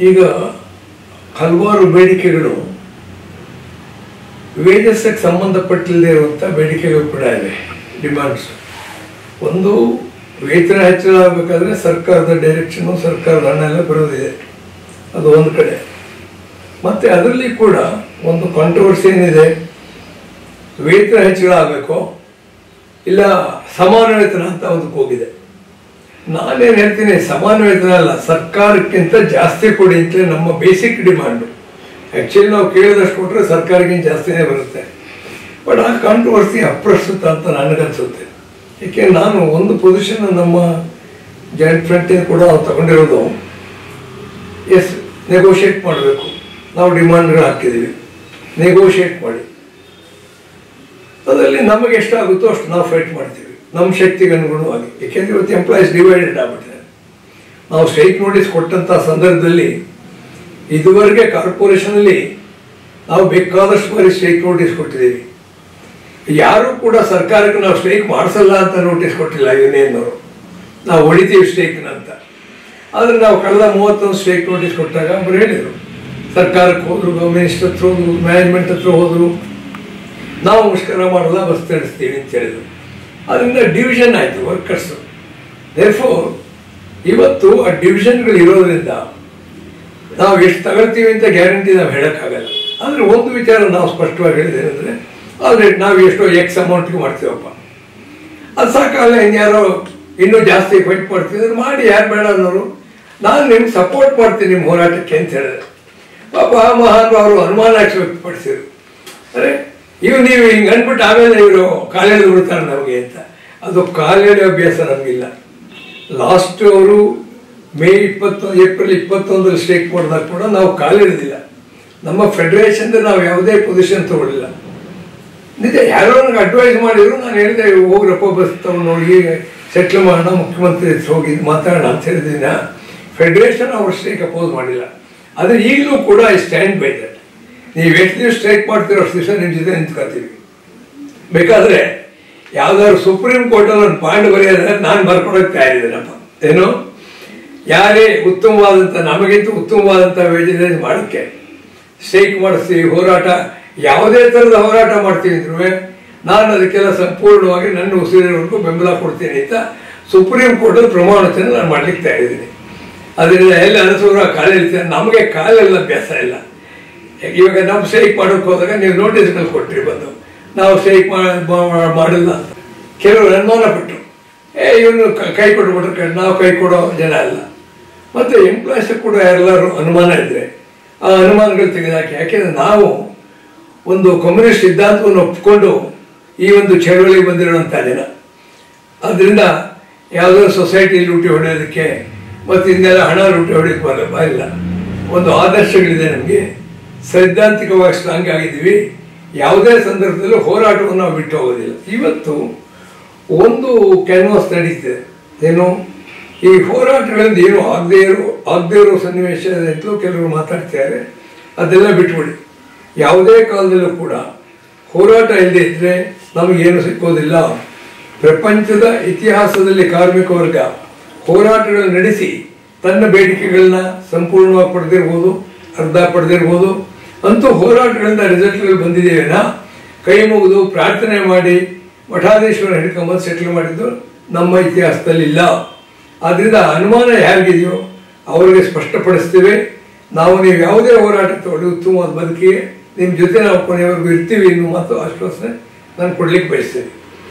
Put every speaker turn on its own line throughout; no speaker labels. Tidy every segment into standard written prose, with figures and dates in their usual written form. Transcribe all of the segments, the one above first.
ಈಗ ಹಲವಾರು ಬೇಡಿಕೆಗಳು ವೇಜಸ್ಸಿಗೆ ಸಂಬಂಧಪಟ್ಟಿಲ್ಲದೆ ಇರುವಂಥ ಬೇಡಿಕೆಗಳು ಕೂಡ ಇವೆ, ಡಿಮ್ಯಾಂಡ್ಸ್. ಒಂದು, ವೇತನ ಹೆಚ್ಚಳ ಆಗಬೇಕಾದ್ರೆ ಸರ್ಕಾರದ ಡೈರೆಕ್ಷನು, ಸರ್ಕಾರದ ಹಣ ಎಲ್ಲ ಬರೋದಿದೆ, ಅದು ಒಂದು ಕಡೆ. ಮತ್ತು ಅದರಲ್ಲಿ ಕೂಡ ಒಂದು ಕಾಂಟ್ರವರ್ಸಿ ಏನಿದೆ, ವೇತನ ಹೆಚ್ಚಳ ಆಗಬೇಕು ಇಲ್ಲ ಸಮಾನ ವೇತನ ಅಂತ ಒಂದು ಹೋಗಿದೆ. ನಾನೇನು ಹೇಳ್ತೀನಿ, ಸಮಾನ ವೇತನ ಅಲ್ಲ, ಸರ್ಕಾರಕ್ಕಿಂತ ಜಾಸ್ತಿ ಕೊಡಿ ಅಂತಲೇ ನಮ್ಮ ಬೇಸಿಕ್ ಡಿಮ್ಯಾಂಡು. ಆ್ಯಕ್ಚುಲಿ ನಾವು ಕೇಳಿದಷ್ಟು ಕೊಟ್ಟರೆ ಸರ್ಕಾರಕ್ಕಿಂತ ಜಾಸ್ತಿನೇ ಬರುತ್ತೆ. ಬಟ್ ಆ ಕಾಂಟ್ರವರ್ಸಿ ಅಪ್ರಸ್ತುತ ಅಂತ ನನಗನ್ಸುತ್ತೆ. ಏಕೆ, ನಾನು ಒಂದು ಪೊಸಿಷನ್ ನಮ್ಮ ಜಾಯಿಂಟ್ ಫ್ರಂಟಿನ ಕೂಡ ನಾವು ತಗೊಂಡಿರೋದು, ಎಸ್ ನೆಗೋಷಿಯೇಟ್ ಮಾಡಬೇಕು, ನಾವು ಡಿಮ್ಯಾಂಡ್ಗಳು ಹಾಕಿದ್ದೀವಿ, ನೆಗೋಷಿಯೇಟ್ ಮಾಡಿ, ಅದರಲ್ಲಿ ನಮಗೆ ಎಷ್ಟಾಗುತ್ತೋ ಅಷ್ಟು ನಾವು ಫೈಟ್ ಮಾಡ್ತೀವಿ ನಮ್ಮ ಶಕ್ತಿಗೆ ಅನುಗುಣವಾಗಿ. ಏಕೆಂದರೆ ಇವತ್ತು ಎಂಪ್ಲಾಯೀಸ್ ಡಿವೈಡೆಡ್ ಆಗಿಬಿಟ್ಟಿದ್ದಾರೆ. ನಾವು ಸ್ಟ್ರೈಕ್ ನೋಟಿಸ್ ಕೊಟ್ಟಂಥ ಸಂದರ್ಭದಲ್ಲಿ ಇದುವರೆಗೆ ಕಾರ್ಪೊರೇಷನಲ್ಲಿ ನಾವು ಬೇಕಾದಷ್ಟು ಬಾರಿ ಸ್ಟ್ರೈಕ್ ನೋಟಿಸ್ ಕೊಟ್ಟಿದ್ದೀವಿ. ಯಾರೂ ಕೂಡ ಸರ್ಕಾರಕ್ಕೆ ನಾವು ಸ್ಟ್ರೈಕ್ ಮಾಡಿಸಲ್ಲ ಅಂತ ನೋಟಿಸ್ ಕೊಟ್ಟಿಲ್ಲ ಯೂನಿಯನ್ನವರು, ನಾವು ಹೊಡಿತೀವಿ ಸ್ಟ್ರೈಕ್ನಂತ. ಆದರೆ ನಾವು ಕಳೆದ 31 ಸ್ಟ್ರೈಕ್ ನೋಟಿಸ್ ಕೊಟ್ಟಾಗ ಅವರು ಹೇಳಿದರು, ಸರ್ಕಾರಕ್ಕೆ ಹೋದರು, ಮಿನಿಸ್ಟರ್ ಹತ್ರ ಹೋದರು, ಮ್ಯಾನೇಜ್ಮೆಂಟ್ ಹತ್ರ ಹೋದರು, ನಾವು ಮುಷ್ಕರ ಮಾಡಲ್ಲ, ಬಸ್ ನಡೆಸ್ತೀವಿ ಅಂತ ಹೇಳಿದರು. ಅದರಿಂದ ಡಿವಿಷನ್ ಆಯಿತು ವರ್ಕರ್ಸು. ದೇರ್ಫೋರ್ ಇವತ್ತು ಆ ಡಿವಿಷನ್ಗಳು ಇರೋದ್ರಿಂದ ನಾವು ಎಷ್ಟು ತಗೊಳ್ತೀವಿ ಅಂತ ಗ್ಯಾರಂಟಿ ನಾವು ಹೇಳೋಕ್ಕಾಗಲ್ಲ. ಆದರೆ ಒಂದು ವಿಚಾರ ನಾವು ಸ್ಪಷ್ಟವಾಗಿ ಹೇಳಿದ್ದೇನೆಂದರೆ, ಆಲ್ರೆಡಿ ನಾವು ಎಷ್ಟೋ ಎಕ್ಸ್ ಅಮೌಂಟ್ಗೆ ಮಾಡ್ತೀವಪ್ಪ, ಅದು ಸಾಕಾಗಲ್ಲ, ಇನ್ಯಾರೋ ಇನ್ನೂ ಜಾಸ್ತಿ ಫೈಟ್ ಮಾಡ್ತಿದ್ರು, ಮಾಡಿ, ಯಾರು ಬೇಡ ಅನ್ನೋರು, ನಾನು ನಿಮ್ಗೆ ಸಪೋರ್ಟ್ ಮಾಡ್ತೀನಿ ನಿಮ್ಮ ಹೋರಾಟಕ್ಕೆ ಅಂತ ಹೇಳಿದೆ. ಪಾಪ ಆ ಮಹಾನ್ ಅವರು ಅನುಮಾನ ವ್ಯಕ್ತಪಡಿಸಿದ್ರು, ಅರೆ ನೀವು ಹಿಂಗೆ ಅಂದ್ಬಿಟ್ಟು ಆಮೇಲೆ ಇವರು ಕಾಲೇಜ್ ಬಿಡ್ತಾರೆ ನಮಗೆ ಅಂತ. ಅದು ಕಾಲೇಜ್ ಅಭ್ಯಾಸ ನಮಗಿಲ್ಲ. ಲಾಸ್ಟ್ ಅವರು ಏಪ್ರಿಲ್ 21 ಸ್ಟ್ರೈಕ್ ಮಾಡಿದಾಗ ಕೂಡ ನಾವು ಕಾಲಿಡಿದಿಲ್ಲ. ನಮ್ಮ ಫೆಡರೇಷನ್ದ ನಾವು ಯಾವುದೇ ಪೊಸಿಷನ್ ತಗೊಳ್ಳಿಲ್ಲ. ನಿಜ, ಯಾರೋ ನನಗೆ ಅಡ್ವೈಸ್ ಮಾಡಿದ್ರು, ನಾನು ಹೇಳಿದೆ ಹೋಗ್ರಪ್ಪ ಬಸ್ ತಗೊಂಡು ಹೋಗಿ ಸೆಟ್ಲ್ ಮಾಡೋಣ, ಮುಖ್ಯಮಂತ್ರಿ ಹತ್ರ ಹೋಗಿ ಮಾತಾಡೋಣ ಅಂತ ಹೇಳಿದ್ದೀನಿ. ಫೆಡರೇಷನ್ ಅವ್ರ ಸ್ಟ್ರೈಕ್ ಅಪೋಸ್ ಮಾಡಿಲ್ಲ. ಆದರೆ ಈಗಲೂ ಕೂಡ ಐ ಸ್ಟ್ಯಾಂಡ್ ಬೈ ದಟ್. ನೀವು ಎಷ್ಟು ದಿವಸ ಸ್ಟ್ರೈಕ್ ಮಾಡ್ತೀರೋ ಅಷ್ಟು ದಿವಸ ನಿಮ್ಮ ಜೊತೆ ನಿಂತ್ಕೊಳ್ತೀವಿ. ಬೇಕಾದರೆ ಯಾವುದಾದ್ರು ಸುಪ್ರೀಂ ಕೋರ್ಟಲ್ಲಿ ಒಂದು ಪಾಯಿಂಟ್ ಬರೆಯೋದ್ರೆ ನಾನು ಬರ್ಕೊಡೋಕ್ಕೆ ತಯಾರಿದ್ದೀನಪ್ಪ. ಏನು, ಯಾರೇ ಉತ್ತಮವಾದಂಥ, ನಮಗಿಂತ ಉತ್ತಮವಾದಂಥ ವೇಜಸ್ ಮಾಡೋಕ್ಕೆ ಸ್ಟ್ರೈಕ್ ಮಾಡಿಸ್ತೀವಿ, ಹೋರಾಟ, ಯಾವುದೇ ಥರದ ಹೋರಾಟ ಮಾಡ್ತೀವಿ ಅಂದ್ರೂ ನಾನು ಅದಕ್ಕೆಲ್ಲ ಸಂಪೂರ್ಣವಾಗಿ ನನ್ನ ಉಸಿರಿನವರೆಗೂ ಬೆಂಬಲ ಕೊಡ್ತೀನಿ ಅಂತ ಸುಪ್ರೀಂ ಕೋರ್ಟಲ್ಲಿ ಪ್ರಮಾಣ ವಚನ ನಾನು ಮಾಡಲಿಕ್ಕೆ ತಯಾರಿದ್ದೀನಿ. ಅದರಿಂದ ಎಲ್ಲಿ ಅನಸೂರ ಕಾಲಿರ್ತೀನಿ, ನಮಗೆ ಕಾಲೆಲ್ಲ ಅಭ್ಯಾಸ ಇಲ್ಲ. ಇವಾಗ ನಾವು ಸ್ಟ್ರೈಕ್ ಮಾಡೋಕ್ಕೆ ಹೋದಾಗ ನೀವು ನೋಟಿಸ್ಗಳು ಕೊಟ್ಟರಿ ಬಂದು, ನಾವು ಸ್ಟ್ರೈಕ್ ಮಾಡಿಲ್ಲ ಅಂತ ಕೆಲವರು ಅನುಮಾನ ಪಟ್ಟರು. ಇವನು ಕೈ ಕೊಟ್ಬಿಟ್ರೆ ನಾವು ಕೈ ಕೊಡೋ ಜನ ಅಲ್ಲ. ಮತ್ತು ಎಂಪ್ಲಾಯೀಸ್ ಕೂಡ ಎಲ್ಲರೂ ಅನುಮಾನ ಇದ್ದರೆ ಆ ಅನುಮಾನಗಳು ತೆಗೆದಾಕಿ. ಯಾಕೆಂದರೆ ನಾವು ಒಂದು ಕಮ್ಯುನಿಸ್ಟ್ ಸಿದ್ಧಾಂತವನ್ನು ಒಪ್ಪಿಕೊಂಡು ಈ ಒಂದು ಚಳವಳಿಗೆ ಬಂದಿರೋಂಥ ಜನ. ಅದರಿಂದ ಯಾವುದೋ ಸೊಸೈಟಿ ಲೂಟಿ ಹೊಡೆಯೋದಕ್ಕೆ ಮತ್ತು ಇನ್ನೆಲ್ಲ ಹಣ ಲೂಟಿ ಹೊಡೆಯೋಕ್ಕೆ ಬರಲ್ಲ. ಒಂದು ಆದರ್ಶಗಳಿದೆ ನಮಗೆ, ಸೈದ್ಧಾಂತಿಕವಾಗಿ ಸ್ಟ್ರಾಂಗ್ ಆಗಿದ್ದೀವಿ. ಯಾವುದೇ ಸಂದರ್ಭದಲ್ಲೂ ಹೋರಾಟವನ್ನು ನಾವು ಬಿಟ್ಟು ಹೋಗೋದಿಲ್ಲ. ಇವತ್ತು ಒಂದು ಕ್ಯಾನ್ವಾಸ್ ನಡೀತಿದೆ, ಏನು ಈ ಹೋರಾಟಗಳಿಂದ ಏನು ಆಗದೇ ಇರೋ ಸನ್ನಿವೇಶ ಅಂತಲೂ ಕೆಲವರು ಮಾತಾಡ್ತಿದ್ದಾರೆ. ಅದೆಲ್ಲ ಬಿಟ್ಬಿಡಿ. ಯಾವುದೇ ಕಾಲದಲ್ಲೂ ಕೂಡ ಹೋರಾಟ ಇಲ್ಲದೆ ಇದ್ದರೆ ನಮಗೇನು ಸಿಕ್ಕೋದಿಲ್ಲ. ಪ್ರಪಂಚದ ಇತಿಹಾಸದಲ್ಲಿ ಕಾರ್ಮಿಕ ವರ್ಗ ಹೋರಾಟಗಳನ್ನು ನಡೆಸಿ ತನ್ನ ಬೇಡಿಕೆಗಳನ್ನ ಸಂಪೂರ್ಣವಾಗಿ ಪಡೆದಿರ್ಬೋದು, ಅರ್ಧ ಪಡೆದಿರ್ಬೋದು. ಅಂತೂ ಹೋರಾಟಗಳಿಂದ ರಿಸಲ್ಟ್ಗಳು ಬಂದಿದ್ದೇವೆನಾ, ಕೈ ಮುಗಿದು ಪ್ರಾರ್ಥನೆ ಮಾಡಿ ಮಠಾಧೀಶ್ವರ ಹಿಡ್ಕೊಂಬಂದು ಸೆಟ್ಲ್ ಮಾಡಿದ್ದು ನಮ್ಮ ಇತಿಹಾಸದಲ್ಲಿ ಇಲ್ಲ. ಆದ್ದರಿಂದ ಅನುಮಾನ ಯಾರಿಗಿದೆಯೋ ಅವರಿಗೆ ಸ್ಪಷ್ಟಪಡಿಸ್ತೀವಿ. ನೀವು ಯಾವುದೇ ಹೋರಾಟ ತಗೊಳ್ಳಿ, ಉತ್ತಮವಾದ ಬದುಕಿಗೆ ನಿಮ್ಮ ಜೊತೆ ನಾವು ಕೊನೆಯವರೆಗೂ ಇರ್ತೀವಿ ಇನ್ನು ಮಾತು ಆಶ್ವಾಸನೆ ನಾನು ಕೊಡ್ಲಿಕ್ಕೆ ಬಯಸ್ತೀನಿ.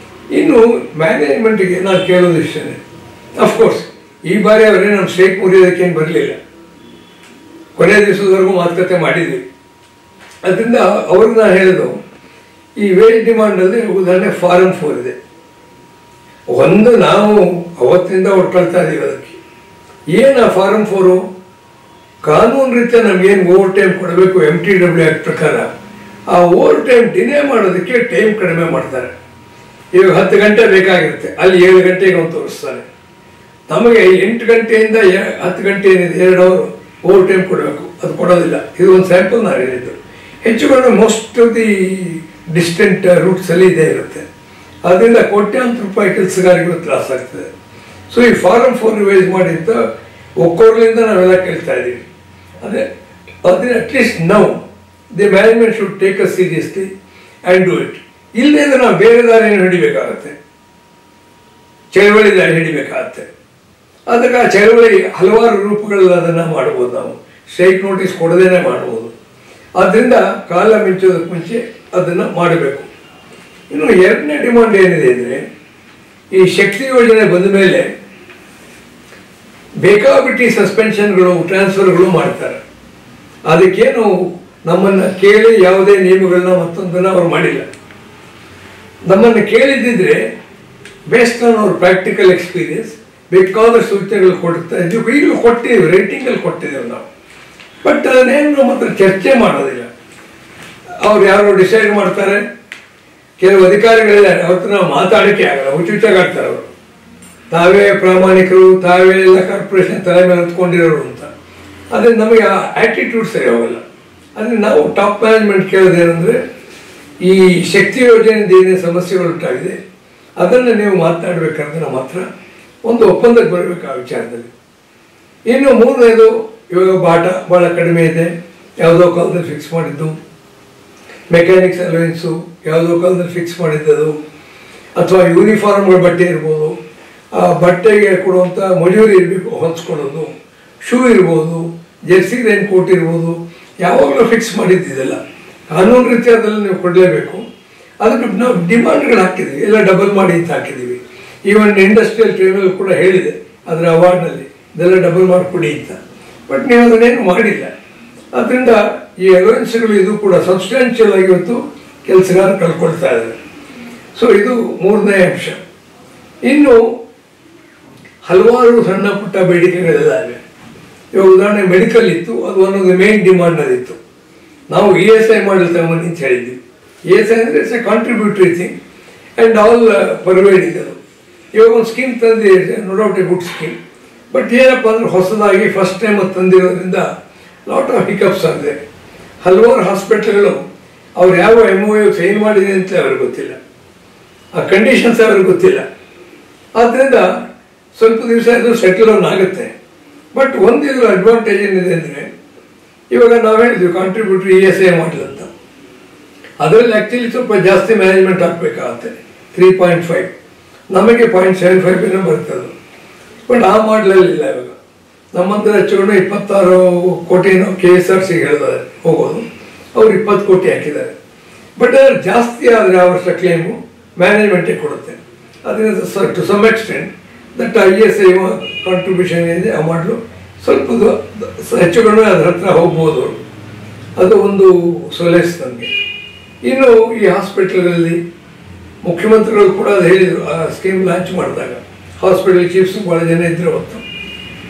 ಇನ್ನು ಮ್ಯಾನೇಜ್ಮೆಂಟಿಗೆ ನಾನು ಕೇಳೋದು ಇಷ್ಟೇ. ಅಫ್ಕೋರ್ಸ್ ಈ ಬಾರಿ ಅವರೇ ನಮ್ಮ ಸ್ಟ್ರೈಕ್ ಮುರಿಯೋದಕ್ಕೇನು ಬರಲಿಲ್ಲ, ಕೊನೆ ದಿವಸದವರೆಗೂ ಮಾತುಕತೆ ಮಾಡಿದ್ವಿ. ಅದರಿಂದ ಅವ್ರಿಗೆ ನಾನು ಹೇಳೋದು, ಈ ವೇಜ್ ಡಿಮಾಂಡಲ್ಲಿ ಉದಾಹರಣೆ ಫಾರಂ 4 ಇದೆ. ಒಂದು ನಾವು ಅವತ್ತಿಂದ ಹೊಟ್ಕೊಳ್ತಾ ಇದ್ದೀವಿ. ಅದಕ್ಕೆ ಏನು ಆ ಫಾರಂ 4 ಕಾನೂನು ರೀತಿಯ ನಮಗೇನು ಓವರ್ ಟೈಮ್ ಕೊಡಬೇಕು MTW ಆ್ಯಕ್ಟ್ ಪ್ರಕಾರ, ಆ ಓವರ್ ಟೈಮ್ ಡಿನೇ ಮಾಡೋದಕ್ಕೆ ಟೈಮ್ ಕಡಿಮೆ ಮಾಡ್ತಾರೆ. ಇವಾಗ 10 ಗಂಟೆ ಬೇಕಾಗಿರುತ್ತೆ, ಅಲ್ಲಿ 7 ಗಂಟೆಗೆ ಒಂದು ತೋರಿಸ್ತಾರೆ. ನಮಗೆ 8 ಗಂಟೆಯಿಂದ 10 ಗಂಟೆ ಏನಿದೆ 2 ಅವರ್ ಓವರ್ ಟೈಮ್ ಕೊಡಬೇಕು, ಅದು ಕೊಡೋದಿಲ್ಲ. ಇದು ಒಂದು ಸ್ಯಾಂಪಲ್ ನಾನು ಹೇಳಿದ್ದು. ಹೆಚ್ಚುಕೊಂಡು ಮೋಸ್ಟ್ ಆಫ್ ದಿ ಡಿಸ್ಟೆಂಟ್ ರೂಟ್ಸಲ್ಲಿ ಇದೇ ಇರುತ್ತೆ. ಅದರಿಂದ ಕೋಟ್ಯಾಂತರ ರೂಪಾಯಿ ಕೆಲಸಗಾರರಿಗೂ ತ್ರಾಸ ಆಗ್ತದೆ. ಸೊ ಈ ಫಾರಂ 4 ರಿವೈಸ್ ಮಾಡಿ ಅಂತ ಒಕ್ಕೋರ್ಲಿಂದ ನಾವೆಲ್ಲ ಕೇಳ್ತಾ ಇದ್ದೀವಿ. ಅದೇ at least now the management should take us seriously and do it. ಇಲ್ಲದೇ ನಾವು ಬೇರೆ ದಾರಿಯನ್ನು ಹಿಡಿಬೇಕಾಗತ್ತೆ, ಚಳವಳಿ ದಾರಿ ಹಿಡಿಬೇಕಾಗತ್ತೆ. ಅದಕ್ಕೆ ಆ ಚಳವಳಿ ಹಲವಾರು ರೂಪಗಳಲ್ಲಿ ಅದನ್ನು ಮಾಡ್ಬೋದು. ನಾವು ಸ್ಟ್ರೈಕ್ ನೋಟಿಸ್ ಕೊಡದೇನೆ ಮಾಡ್ಬೋದು. ಆದ್ದರಿಂದ ಕಾಲ ಮಿಂಚೋದಕ್ಕೆ ಮುಂಚೆ ಅದನ್ನು ಮಾಡಬೇಕು. ಇನ್ನು ಎರಡನೇ ಡಿಮಾಂಡ್ ಏನಿದೆ ಅಂದರೆ, ಈ ಶಕ್ತಿ ಯೋಜನೆ ಬಂದ ಮೇಲೆ ಬೇಕಾಬಿಟ್ಟಿ ಸಸ್ಪೆನ್ಷನ್ಗಳು, ಟ್ರಾನ್ಸ್ಫರ್ಗಳು ಮಾಡ್ತಾರೆ. ಅದಕ್ಕೇನು ನಮ್ಮನ್ನು ಕೇಳಿ ಯಾವುದೇ ನಿಯಮಗಳನ್ನ ಮತ್ತೊಂದನ್ನು ಅವ್ರು ಮಾಡಿಲ್ಲ. ನಮ್ಮನ್ನು ಕೇಳಿದ್ದಿದ್ರೆ ಬೇಸ್ಡ್ ಆನ್ ಅವ್ರ ಪ್ರಾಕ್ಟಿಕಲ್ ಎಕ್ಸ್ಪೀರಿಯನ್ಸ್ ಬೇಕಾದ ಸೂಚನೆಗಳು ಕೊಡ್ತಾ ಇದ್ದೀವಿ. ಈಗಲೂ ಕೊಟ್ಟಿದ್ದೀವಿ, ರೇಟಿಂಗಲ್ಲಿ ಕೊಟ್ಟಿದ್ದೇವೆ ನಾವು. ಬಟ್ ಅದನ್ನೇನು ನಮ್ಮ ಹತ್ರ ಚರ್ಚೆ ಮಾಡೋದಿಲ್ಲ. ಅವ್ರು ಯಾರು ಡಿಸೈಡ್ ಮಾಡ್ತಾರೆ. ಕೆಲವು ಅಧಿಕಾರಿಗಳಿದ್ದಾರೆ, ಅವ್ರ ಹತ್ರ ನಾವು ಮಾತಾಡೋಕ್ಕೆ ಆಗಲ್ಲ, ಹುಚ್ಚುಚ್ಚಾಗಾಡ್ತಾರೆ ಅವರು. ತಾವೇ ಪ್ರಾಮಾಣಿಕರು, ತಾವೇ ಎಲ್ಲ ಕಾರ್ಪೊರೇಷನ್ ತಲೆ ಮೇಲೆ ಹೊತ್ಕೊಂಡಿರೋರು ಅಂತ. ಆದರೆ ನಮಗೆ ಆ ಆ್ಯಟಿಟ್ಯೂಡ್ ಸರಿ ಹೋಗಲ್ಲ. ಅಂದರೆ ನಾವು ಟಾಪ್ ಮ್ಯಾನೇಜ್ಮೆಂಟ್ ಕೇಳೋದೇನೆಂದರೆ, ಈ ಶಕ್ತಿ ಯೋಜನೆಯಿಂದ ಏನೇನು ಸಮಸ್ಯೆಗಳು ಉಂಟಾಗಿದೆ ಅದನ್ನು ನೀವು ಮಾತನಾಡಬೇಕಾದ್ರೆ ನಮ್ಮ ಹತ್ರ ಒಂದು ಒಪ್ಪಂದಕ್ಕೆ ಬರಬೇಕು ಆ ವಿಚಾರದಲ್ಲಿ. ಇನ್ನು ಮೂರನೇದು, ಇವಾಗ ಬಾಟ ಭಾಳ ಕಡಿಮೆ ಇದೆ, ಯಾವುದೋ ಕಾಲದಲ್ಲಿ ಫಿಕ್ಸ್ ಮಾಡಿದ್ದು. ಮೆಕ್ಯಾನಿಕ್ಸ್ ಅಲವೆನ್ಸು ಯಾವುದೋ ಕಾಲದಲ್ಲಿ ಫಿಕ್ಸ್ ಮಾಡಿದ್ದದು. ಅಥವಾ ಯೂನಿಫಾರ್ಮ್ಗಳ ಬಟ್ಟೆ ಇರ್ಬೋದು, ಆ ಬಟ್ಟೆಗೆ ಕೊಡುವಂಥ ಮಜೂರಿ ಇರಬೇಕು, ಹೊಂಚ್ಕೊಳ್ಳೋದು. ಶೂ ಇರ್ಬೋದು, ಜೆರ್ಸಿ ರೈನ್ ಕೋಟ್ ಇರ್ಬೋದು, ಯಾವಾಗಲೂ ಫಿಕ್ಸ್ ಮಾಡಿದ್ದಿದೆಲ್ಲ ಕಾನೂನು ರೀತಿಯಾದಲ್ಲಿ ನೀವು ಕೊಡಲೇಬೇಕು. ಅದಕ್ಕೆ ನಾವು ಡಿಮಾಂಡ್ಗಳು ಹಾಕಿದ್ದೀವಿ, ಎಲ್ಲ ಡಬಲ್ ಮಾಡಿ ಅಂತ ಹಾಕಿದ್ದೀವಿ. ಈವನ್ ಇಂಡಸ್ಟ್ರಿಯಲ್ ಟ್ರೈಬ್ಯುನಲ್ ಕೂಡ ಹೇಳಿದೆ ಅದರ ಅವಾರ್ಡ್ನಲ್ಲಿ, ಇದೆಲ್ಲ ಡಬಲ್ ಮಾಡಿಕೊಡಿ ಅಂತ. ಬಟ್ ನೀವು ಅದನ್ನೇನು ಮಾಡಿಲ್ಲ. ಆದ್ದರಿಂದ ಈ ಅಲವೆನ್ಸ್ಗಳು ಇದು ಕೂಡ ಸಬ್ಸ್ಟ್ಯಾನ್ಷಿಯಲ್ ಆಗಿ ಇವತ್ತು ಕೆಲಸಗಾರ ಕಳ್ಕೊಳ್ತಾ ಇದ್ದಾರೆ. ಸೊ ಇದು ಮೂರನೇ ಅಂಶ. ಇನ್ನು ಹಲವಾರು ಸಣ್ಣ ಪುಟ್ಟ ಬೇಡಿಕೆಗಳೆಲ್ಲ ಇವೆ. ಇವಾಗ ಉದಾಹರಣೆ ಮೆಡಿಕಲ್ ಇತ್ತು, ಅದು ಒಂದೊಂದು ಮೇನ್ ಡಿಮಾಂಡ್ನಲ್ಲಿತ್ತು. ನಾವು ESI ಮಾಡಲ್ ತಗೊಂಬನ್ನಿ ಅಂತ ಹೇಳಿದ್ವಿ. ESI ಅಂದರೆ it's a contributory thing and all pervading. ಅದು ಇವಾಗ ಒಂದು ಸ್ಕೀಮ್ ತಂದಿದೆ, no doubt a good scheme. But ಏನಪ್ಪ ಅಂದರೆ ಹೊಸದಾಗಿ ಫಸ್ಟ್ ಟೈಮ್ ಅದು ತಂದಿರೋದ್ರಿಂದ ಲಾಟ್ ಆಫ್ ಹಿಕಪ್ಸ್ ಆಗಿದೆ. ಹಲವಾರು ಹಾಸ್ಪಿಟ್ಲ್ಗಳು ಅವ್ರು ಯಾವ MOU ಸೈನ್ ಮಾಡಿದೆ ಅಂತ ಅವ್ರಿಗೆ ಗೊತ್ತಿಲ್ಲ, ಆ ಕಂಡೀಷನ್ಸ್ ಅವ್ರಿಗೆ ಗೊತ್ತಿಲ್ಲ. ಆದ್ದರಿಂದ ಸ್ವಲ್ಪ ದಿವಸ ಇದು ಸೆಟಲ್ ಆನ್ ಆಗುತ್ತೆ. ಬಟ್ ಒಂದಿದ್ರ ಅಡ್ವಾಂಟೇಜ್ ಏನಿದೆ ಅಂದರೆ, ಇವಾಗ ನಾವು ಹೇಳಿದ್ವಿ ಕಾಂಟ್ರಿಬ್ಯೂಟರಿ ESI ಮಾಡಲ್ ಅಂತ. ಅದರಲ್ಲಿ ಆ್ಯಕ್ಚುಲಿ ಸ್ವಲ್ಪ ಜಾಸ್ತಿ ಮ್ಯಾನೇಜ್ಮೆಂಟ್ ಹಾಕಬೇಕಾಗತ್ತೆ, 3.5. ನಮಗೆ 0.75 ಏನೋ ಬರ್ತದೆ. ಬಟ್ ಆ ಮಾಡಲಲ್ಲಿಲ್ಲ. ಇವಾಗ ನಮ್ಮಂತರ ಹೆಚ್ಚುಕೊಂಡು 26 ಕೋಟಿನೋ KSRC ಹೇಳಿದ್ದಾರೆ ಹೋಗೋದು, ಅವ್ರು 20 ಕೋಟಿ ಹಾಕಿದ್ದಾರೆ. ಬಟ್ ಅದ್ರ ಜಾಸ್ತಿ ಆದರೆ ಆ ವರ್ಷ ಕ್ಲೇಮು ಮ್ಯಾನೇಜ್ಮೆಂಟೇ ಕೊಡುತ್ತೆ. ಅದರಿಂದ to some extent that ESI contribution ಏನಿದೆ ಆ ಮಾಡಲು ಸ್ವಲ್ಪ ಹೆಚ್ಚುಕೊಂಡು ಅದ್ರ ಹತ್ರ ಹೋಗ್ಬೋದು. ಅದು ಒಂದು ಸೊಲೇಸ್ ನಮಗೆ. ಇನ್ನು ಈ ಹಾಸ್ಪಿಟ್ಲ್ಗಳಲ್ಲಿ ಮುಖ್ಯಮಂತ್ರಿಗಳು ಕೂಡ ಅದು ಹೇಳಿದರು, ಆ ಸ್ಕೀಮ್ ಲಾಂಚ್ ಮಾಡಿದಾಗ ಹಾಸ್ಪಿಟಲ್ ಚೀಫ್ಸ್ ಭಾಳ ಜನ ಇದ್ದರು ಅವತ್ತು.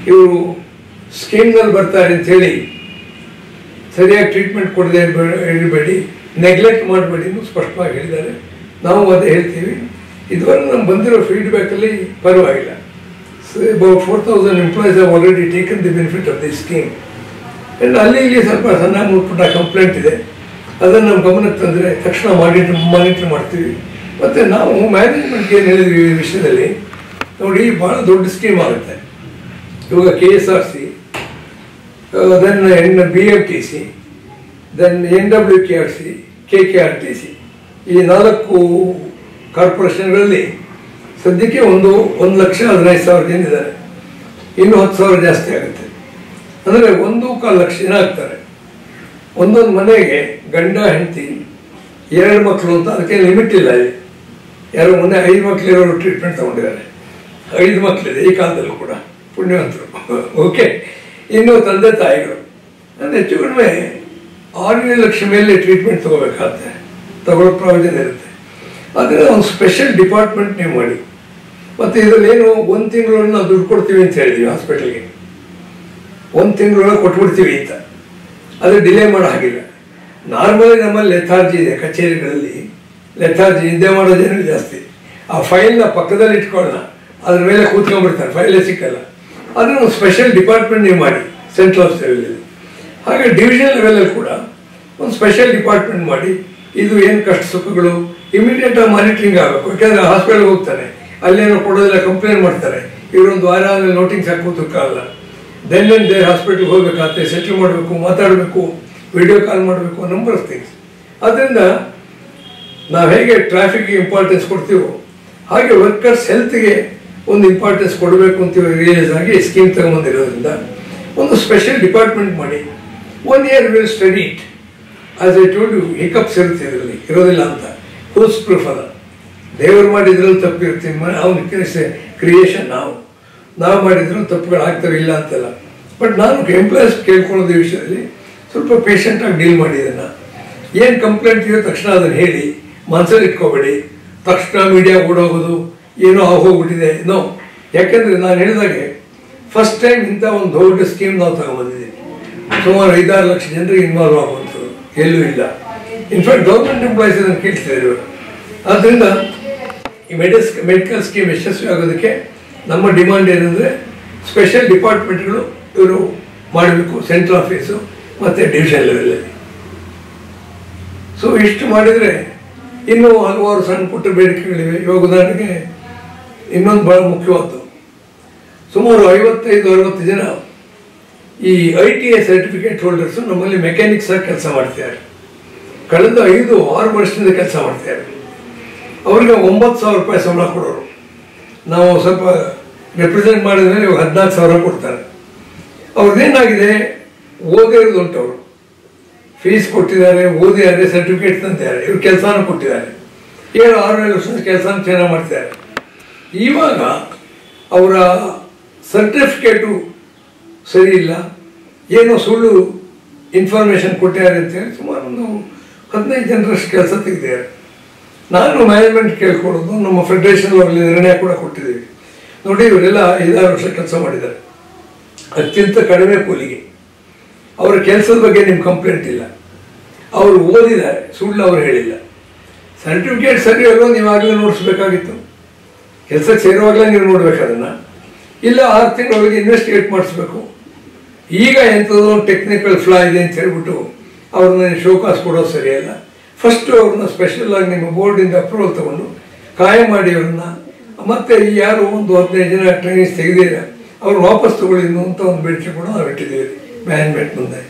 ಇವರು ಸ್ಕೀಮ್ನಲ್ಲಿ ಬರ್ತಾರೆ ಅಂಥೇಳಿ ಸರಿಯಾಗಿ ಟ್ರೀಟ್ಮೆಂಟ್ ಕೊಡದೆ ಇರಬೇಡಿ, ನೆಗ್ಲೆಕ್ಟ್ ಮಾಡಬೇಡಿ ಎಂದು ಸ್ಪಷ್ಟವಾಗಿ ಹೇಳಿದ್ದಾರೆ. ನಾವು ಅದೇ ಹೇಳ್ತೀವಿ. ಇದುವರೆಗೆ ನಮ್ಗೆ ಬಂದಿರೋ ಫೀಡ್ಬ್ಯಾಕಲ್ಲಿ ಪರವಾಗಿಲ್ಲ. About 4,000 employees have already taken the benefit of the scheme. And ಅಲ್ಲಿ ಇಲ್ಲಿ ಸ್ವಲ್ಪ ಸಣ್ಣ ಪುಟ್ಟ ಕಂಪ್ಲೇಂಟ್ ಇದೆ, ಅದನ್ನು ನಮ್ಮ ಗಮನಕ್ಕೆ ತಂದರೆ ತಕ್ಷಣ ಮಾನಿಟರ್ ಮಾಡ್ತೀವಿ. ಮತ್ತು ನಾವು ಮ್ಯಾನೇಜ್ಮೆಂಟ್ಗೆ ಏನು ಹೇಳಿದ್ವಿ ಈ ವಿಷಯದಲ್ಲಿ, ನೋಡಿ ಭಾಳ ದೊಡ್ಡ ಸ್ಕೀಮ್ ಆಗುತ್ತೆ. ಇವಾಗ KSRC, then BMTC, then NWKRC, KKRTC, ಈ 4 ಕಾರ್ಪೊರೇಷನ್ಗಳಲ್ಲಿ ಸದ್ಯಕ್ಕೆ 1,15,000 ಜನ ಇದ್ದಾರೆ. ಇನ್ನೂ 10,000 ಜಾಸ್ತಿ ಆಗುತ್ತೆ. ಅಂದರೆ 1.25 ಲಕ್ಷ ಜನ ಆಗ್ತಾರೆ. ಒಂದೊಂದು ಮನೆಗೆ ಗಂಡ ಹೆಂಡತಿ 2 ಮಕ್ಕಳು ಅಂತ ಅದಕ್ಕೆ ಲಿಮಿಟ್ ಇಲ್ಲ. ಅಲ್ಲಿ ಯಾರೋ ಮೊನ್ನೆ 5 ಮಕ್ಕಳಿರೋರು ಟ್ರೀಟ್ಮೆಂಟ್ ತಗೊಂಡಿದ್ದಾರೆ. 5 ಮಕ್ಕಳಿದೆ ಈ ಕಾಲದಲ್ಲೂ ಕೂಡ, ಪುಣ್ಯವಂತರು. ಓಕೆ. ಇನ್ನು ತಂದೆ ತಾಯಿಗಳು ಅಂದರೆ ಹೆಚ್ಚು ಕಡಿಮೆ 6-7 ಲಕ್ಷ ಮೇಲೆ ಟ್ರೀಟ್ಮೆಂಟ್ ತಗೋಬೇಕಾಗುತ್ತೆ, ತಗೊಳ್ಳೋ ಪ್ರಾವಿಷನ್ ಇರುತ್ತೆ. ಅದರಿಂದ ಒಂದು ಸ್ಪೆಷಲ್ ಡಿಪಾರ್ಟ್ಮೆಂಟ್ ನೀವು ಮಾಡಿ. ಮತ್ತು ಇದರಲ್ಲೇನು 1 ತಿಂಗಳೊಳಗೆ ನಾವು ದುಡ್ಡು ಕೊಡ್ತೀವಿ ಅಂತ ಹೇಳಿದ್ವಿ ಹಾಸ್ಪಿಟಲ್ಗೆ, 1 ತಿಂಗಳೊಳಗೆ ಕೊಟ್ಬಿಡ್ತೀವಿ ಅಂತ. ಅದು ಡಿಲೇ ಮಾಡೋ ಹಾಗಿಲ್ಲ. ನಾರ್ಮಲಿ ನಮ್ಮಲ್ಲಿ ಲೆಥಾರ್ಜಿ ಇದೆ, ಕಚೇರಿಗಳಲ್ಲಿ ಲೆಥಾರ್ಜಿ ನಿದ್ದೆ ಮಾಡೋ ಜನ ಜಾಸ್ತಿ. ಆ ಫೈಲ್ನ ಪಕ್ಕದಲ್ಲಿ ಇಟ್ಕೊಳ್ಳೋಣ, ಅದ್ರ ಮೇಲೆ ಕೂತ್ಕೊಂಡ್ಬಿಡ್ತಾರೆ, ಫೈಲೇ ಸಿಕ್ಕಲ್ಲ. ಅದನ್ನು ಒಂದು ಸ್ಪೆಷಲ್ ಡಿಪಾರ್ಟ್ಮೆಂಟ್ ನೀವು ಮಾಡಿ ಸೆಂಟ್ರಲ್ ಆಫ್ ಲೆವೆಲಲ್ಲಿ. ಹಾಗೆ ಡಿವಿಷನ್ ಲೆವೆಲಲ್ಲಿ ಕೂಡ ಒಂದು ಸ್ಪೆಷಲ್ ಡಿಪಾರ್ಟ್ಮೆಂಟ್ ಮಾಡಿ, ಇದು ಏನು ಕಷ್ಟ ಸುಖಗಳು ಇಮಿಡಿಯೇಟಾಗಿ ಮಾನಿಟ್ರಿಂಗ್ ಆಗಬೇಕು. ಯಾಕೆಂದರೆ ಹಾಸ್ಪಿಟಲ್ಗೆ ಹೋಗ್ತಾನೆ, ಅಲ್ಲೇನೋ ಕೊಡೋದಿಲ್ಲ, ಕಂಪ್ಲೇಂಟ್ ಮಾಡ್ತಾರೆ, ಇವರೊಂದು ವಾರ ಆದಮೇಲೆ ನೋಟಿಂಗ್ಸ್ ಹಾಕೋದಕ್ಕಾಗಲ್ಲ. ದೆನ್ ಅಂಡ್ ದೇರ್ ಹಾಸ್ಪಿಟ್ಲ್ಗೆ ಹೋಗ್ಬೇಕಾಗ್ತದೆ, ಸೆಟ್ಲ್ ಮಾಡಬೇಕು, ಮಾತಾಡಬೇಕು, ವಿಡಿಯೋ ಕಾಲ್ ಮಾಡಬೇಕು, ನಂಬರ್ ಆಫ್ ಥಿಂಗ್ಸ್. ಆದ್ದರಿಂದ ನಾವು ಹೇಗೆ ಟ್ರಾಫಿಕ್ಗೆ ಇಂಪಾರ್ಟೆನ್ಸ್ ಕೊಡ್ತೀವೋ ಹಾಗೆ ವರ್ಕರ್ಸ್ ಹೆಲ್ತ್ಗೆ ಒಂದು ಇಂಪಾರ್ಟೆನ್ಸ್ ಕೊಡಬೇಕು ಅಂತೀವಿ ರಿಯಲೈಸ್ ಆಗಿ ಸ್ಕೀಮ್ ತಗೊಂಬಂದಿರೋದ್ರಿಂದ ಒಂದು ಸ್ಪೆಷಲ್ ಡಿಪಾರ್ಟ್ಮೆಂಟ್ ಮಾಡಿ 1 year will study it. As I told you, hiccups ಇರುತ್ತೆ ಇದರಲ್ಲಿ, ಇರೋದಿಲ್ಲ ಅಂತ ಫೂಲ್ಸ್ ಪ್ರೂಫ್ ಅಲ್ಲ. ದೇವರು ಮಾಡಿದ್ರಲ್ಲಿ ತಪ್ಪಿರ್ತೀನಿ, ಅವನ ಕ್ರಿಯೇಷನ್ ನಾವು ಮಾಡಿದ್ರು ತಪ್ಪುಗಳು ಆಗ್ತವೆ, ಇಲ್ಲ ಅಂತಲ್ಲ. ಬಟ್ ನಾನು ಎಂಪ್ಲಾಯೀಸ್ ಕೇಳ್ಕೊಳ್ಳೋದು ಈ ವಿಷಯದಲ್ಲಿ ಸ್ವಲ್ಪ ಪೇಷಂಟಾಗಿ ಡೀಲ್ ಮಾಡಿ ಇದನ್ನು. ಏನು ಕಂಪ್ಲೇಂಟ್ ಇದೆಯೋ ತಕ್ಷಣ ಅದನ್ನು ಹೇಳಿ, ಮನಸ್ಸಲ್ಲಿ ಇಟ್ಕೋಬೇಡಿ. ತಕ್ಷಣ ಮೀಡಿಯಾ ಓಡೋಗೋದು, ಏನೋ ಹೋಗ್ಬಿಟ್ಟಿದೆ ನೋ. ಯಾಕೆಂದರೆ ನಾನು ಹೇಳಿದಾಗೆ ಫಸ್ಟ್ ಟೈಮ್ ಇಂಥ ಒಂದು ದೊಡ್ಡ ಸ್ಕೀಮ್ ನಾವು ತಗೊಂಡ್ಬಂದಿದ್ದೀವಿ. ಸುಮಾರು 5-6 ಲಕ್ಷ ಜನರಿಗೆ ಇನ್ವಾಲ್ವ್ ಆಗುವಂಥದ್ದು ಎಲ್ಲೂ ಇಲ್ಲ. ಇನ್ಫ್ಯಾಕ್ಟ್ ಗೌರ್ಮೆಂಟ್ ಎಂಪ್ಲಾಯೀಸ್ ಅದನ್ನು ಕೇಳ್ತಿದ್ದಾರೆ ಇವರು. ಆದ್ದರಿಂದ ಈ ಮೆಡಿಕಲ್ ಸ್ಕೀಮ್ ಯಶಸ್ವಿ ಆಗೋದಕ್ಕೆ ನಮ್ಮ ಡಿಮಾಂಡ್ ಏನಂದರೆ ಸ್ಪೆಷಲ್ ಡಿಪಾರ್ಟ್ಮೆಂಟ್ಗಳು ಇವರು ಮಾಡಬೇಕು, ಸೆಂಟ್ರಲ್ ಆಫೀಸು ಮತ್ತು ಡಿವಿಷನ್ ಲೆವೆಲಲ್ಲಿ. ಸೊ ಇಷ್ಟು ಮಾಡಿದರೆ ಇನ್ನೂ ಹಲವಾರು ಸಣ್ಣ ಪುಟ್ಟ ಬೇಡಿಕೆಗಳಿವೆ. ಇವಾಗ ಉದಾಹರಣೆಗೆ ಇನ್ನೊಂದು ಭಾಳ ಮುಖ್ಯವಾದ್ದು, ಸುಮಾರು 55-60 ಜನ ಈ ITA ಸರ್ಟಿಫಿಕೇಟ್ ಹೋಲ್ಡರ್ಸು ನಮ್ಮಲ್ಲಿ ಮೆಕ್ಯಾನಿಕ್ಸ್ ಆಗಿ ಕೆಲಸ ಮಾಡ್ತಿದ್ದಾರೆ. ಕಳೆದ 5-6 ವರ್ಷದಿಂದ ಕೆಲಸ ಮಾಡ್ತಿದ್ದಾರೆ. ಅವ್ರಿಗೆ 9,000 ರೂಪಾಯಿ ಸಂಬಳ ಕೊಡೋರು. ನಾವು ಸ್ವಲ್ಪ ರೆಪ್ರೆಸೆಂಟ್ ಮಾಡಿದ ಮೇಲೆ ಇವಾಗ 14,000 ಕೊಡ್ತಾರೆ. ಅವ್ರದ್ದೇನಾಗಿದೆ, ಓದೇ ಇರೋದು ಉಂಟು. ಅವರು ಫೀಸ್ ಕೊಟ್ಟಿದ್ದಾರೆ, ಓದಿದ್ದಾರೆ, ಸರ್ಟಿಫಿಕೇಟ್ ತಂದಿದ್ದಾರೆ, ಇವ್ರು ಕೆಲಸನೂ ಕೊಟ್ಟಿದ್ದಾರೆ. 7-6 ವರ್ಷದ ಕೆಲಸನ ಚೆನ್ನಾಗಿ ಮಾಡ್ತಿದ್ದಾರೆ. ಇವಾಗ ಅವರ ಸರ್ಟಿಫಿಕೇಟು ಸರಿ ಇಲ್ಲ, ಏನೋ ಸುಳ್ಳು ಇನ್ಫಾರ್ಮೇಷನ್ ಕೊಟ್ಟಿದ್ದಾರೆ ಅಂತೇಳಿ ಸುಮಾರು ಒಂದು 15 ಜನರಷ್ಟು ಕೆಲಸ ತೆಗೆದಿದ್ದಾರೆ. ನಾನು ಮ್ಯಾನೇಜ್ಮೆಂಟ್ ಕೇಳ್ಕೊಡೋದು, ನಮ್ಮ ಫೆಡರೇಷನ್ ಅವರಲ್ಲಿ ನಿರ್ಣಯ ಕೂಡ ಕೊಟ್ಟಿದ್ದೀವಿ. ನೋಡಿ, ಇವರೆಲ್ಲ 5-6 ವರ್ಷ ಕೆಲಸ ಮಾಡಿದ್ದಾರೆ ಅತ್ಯಂತ ಕಡಿಮೆ ಕೂಲಿಗೆ. ಅವರ ಕೆಲಸದ ಬಗ್ಗೆ ನಿಮ್ಮ ಕಂಪ್ಲೇಂಟ್ ಇಲ್ಲ. ಅವರು ಓದಿದ್ದಾರೆ, ಸುಳ್ಳು ಅವರು ಹೇಳಿಲ್ಲ. ಸರ್ಟಿಫಿಕೇಟ್ ಸರಿ ಅಲ್ಲೋ ನೀವಾಗಲೇ ನೋಡಿಸ್ಬೇಕಾಗಿತ್ತು. ಕೆಲಸ ಸೇರುವಾಗಲೇ ನೀವು ನೋಡ್ಬೇಕು ಅದನ್ನು. ಇಲ್ಲ 6 ತಿಂಗಳೊಳಗೆ ಇನ್ವೆಸ್ಟಿಗೇಟ್ ಮಾಡಿಸ್ಬೇಕು. ಈಗ ಎಂಥದೋ ಟೆಕ್ನಿಕಲ್ ಫ್ಲಾ ಇದೆ ಅಂತ ಹೇಳ್ಬಿಟ್ಟು ಅವ್ರನ್ನ ಶೋಕಾಸ್ ಕೊಡೋದು ಸರಿಯಲ್ಲ. ಫಸ್ಟು ಅವ್ರನ್ನ ಸ್ಪೆಷಲ್ ಆಗಿ ನಿಮ್ಮ ಬೋರ್ಡಿಂದ ಅಪ್ರೂವಲ್ ತೊಗೊಂಡು ಕಾಯ ಮಾಡಿ ಅವ್ರನ್ನ, ಮತ್ತೆ ಯಾರು ಒಂದು 15 ಜನ ಟ್ರೈನಿಂಗ್ಸ್ ತೆಗೆದಿಲ್ಲ ಅವ್ರು ವಾಪಸ್ ತಗೊಳ್ಳಿ ಅಂತ ಒಂದು ಬೇಡಿಕೆ ಕೂಡ ನಾವು ಇಟ್ಟಿದ್ದೀವಿ ಮ್ಯಾನೇಜ್ಮೆಂಟ್ ಮುಂದೆ.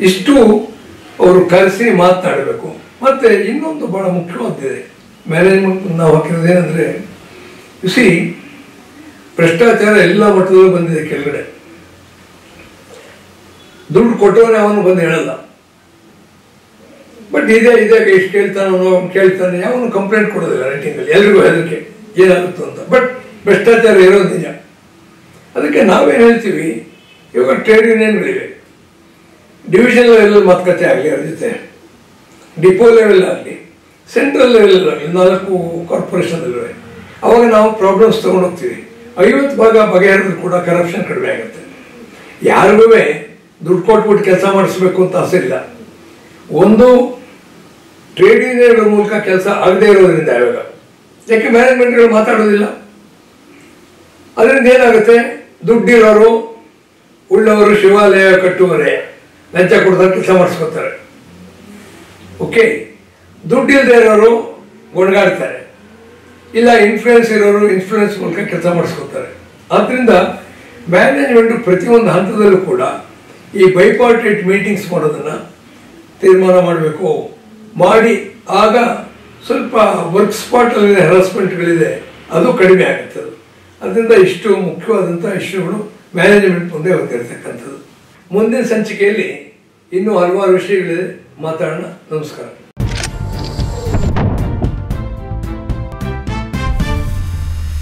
ಇಷ್ಟು ಅವರು ಕರೆಸಿ ಮಾತನಾಡಬೇಕು. ಮತ್ತು ಇನ್ನೊಂದು ಭಾಳ ಮುಖ್ಯವಾದಿದೆ ಮ್ಯಾನೇಜ್ಮೆಂಟ್ ನಾವು ಹಾಕಿರೋದೇನೆಂದರೆ, ಭ್ರಷ್ಟಾಚಾರ ಎಲ್ಲ ಮಟ್ಟದಲ್ಲೂ ಬಂದಿದೆ. ಕೆಳಗಡೆ ದುಡ್ಡು ಕೊಟ್ಟವನೇ ಅವನು ಬಂದು ಹೇಳಲ್ಲ. ಬಟ್ ಇದೇ ಇಷ್ಟು ಕೇಳ್ತಾನೋ ಕೇಳ್ತಾನೆ, ಯಾವನು ಕಂಪ್ಲೇಂಟ್ ಕೊಡೋದಿಲ್ಲ ರೈಟಿಂಗಲ್ಲಿ. ಎಲ್ರಿಗೂ ಹೆದರಿಕೆ ಏನಾಗುತ್ತೋ ಅಂತ. ಬಟ್ ಭ್ರಷ್ಟಾಚಾರ ಇರೋದು ನಿಜ. ಅದಕ್ಕೆ ನಾವೇನು ಹೇಳ್ತೀವಿ, ಇವಾಗ ಟ್ರೇಡ್ ಯೂನಿಯನ್ಗಳಿವೆ, ಡಿವಿಷನ್ ಲೆವೆಲ್ ಮಾತುಕತೆ ಆಗಲಿ, ಅವ್ರ ಜೊತೆ ಡಿಪೋ ಲೆವೆಲ್ ಆಗಲಿ, ಸೆಂಟ್ರಲ್ ಲೆವೆಲ್ ಆಗಲಿ, 4 ಕಾರ್ಪೊರೇಷನ್ಗಳಿವೆ. ಅವಾಗ ನಾವು ಪ್ರಾಬ್ಲಮ್ಸ್ ತೊಗೊಂಡೋಗ್ತೀವಿ. 50% ಬಗೆಹರಿದ್ರು ಕೂಡ ಕರಪ್ಷನ್ ಕಡಿಮೆ ಆಗುತ್ತೆ. ಯಾರಿಗೂ ದುಡ್ಡು ಕೊಟ್ಬಿಟ್ಟು ಕೆಲಸ ಮಾಡಿಸ್ಬೇಕು ಅಂತ ಆಸೆ ಇಲ್ಲ. ಒಂದು ಟ್ರೇಡ್ ಯೂನಿಯನ್ಗಳ ಮೂಲಕ ಕೆಲಸ ಆಗದೇ ಇರೋದ್ರಿಂದ ಇವಾಗ, ಯಾಕೆ ಮ್ಯಾನೇಜ್ಮೆಂಟ್ಗಳು ಮಾತಾಡೋದಿಲ್ಲ. ಅದರಿಂದ ಏನಾಗುತ್ತೆ, ದುಡ್ಡಿರೋರು ಉಳ್ಳವರು ಶಿವಾಲಯ ಕಟ್ಟುವರೆ ಲಂಚ ಕೊಡ್ತಾರೆ, ಕೆಲಸ ಮಾಡಿಸ್ಕೊತಾರೆ. ಓಕೆ, ದುಡ್ಡಿಲ್ಲದೆ ಇರೋರು ಗೊಣಗಾಡ್ತಾರೆ. ಇಲ್ಲ ಇನ್ಫ್ಲೂಯೆನ್ಸ್ ಇರೋರು ಇನ್ಫ್ಲೂಯೆನ್ಸ್ ಮೂಲಕ ಕೆಲಸ ಮಾಡಿಸ್ಕೊತಾರೆ. ಆದ್ದರಿಂದ ಮ್ಯಾನೇಜ್ಮೆಂಟು ಪ್ರತಿಯೊಂದು ಹಂತದಲ್ಲೂ ಕೂಡ ಈ ಬೈಪಾರ್ಟೇಟ್ ಮೀಟಿಂಗ್ಸ್ ಮಾಡೋದನ್ನು ತೀರ್ಮಾನ ಮಾಡಬೇಕು. ಮಾಡಿ ಆಗ ಸ್ವಲ್ಪ ವರ್ಕ್ ಸ್ಪಾಟಲ್ಲಿ ಹರಾಸ್ಮೆಂಟ್ಗಳಿದೆ, ಅದು ಕಡಿಮೆ ಆಗುತ್ತೆ. ಅದರಿಂದ ಇಷ್ಟು ಮುಖ್ಯವಾದಂಥ ಇಶ್ಯೂಗಳು ಮ್ಯಾನೇಜ್ಮೆಂಟ್ ಮುಂದೆ ಹೊಂದಿರತಕ್ಕಂಥದ್ದು. ಮುಂದಿನ ಸಂಚಿಕೆಯಲ್ಲಿ ಇನ್ನೂ ಹಲವಾರು ವಿಷಯಗಳಿದೆ, ಮಾತಾಡೋಣ. ನಮಸ್ಕಾರ.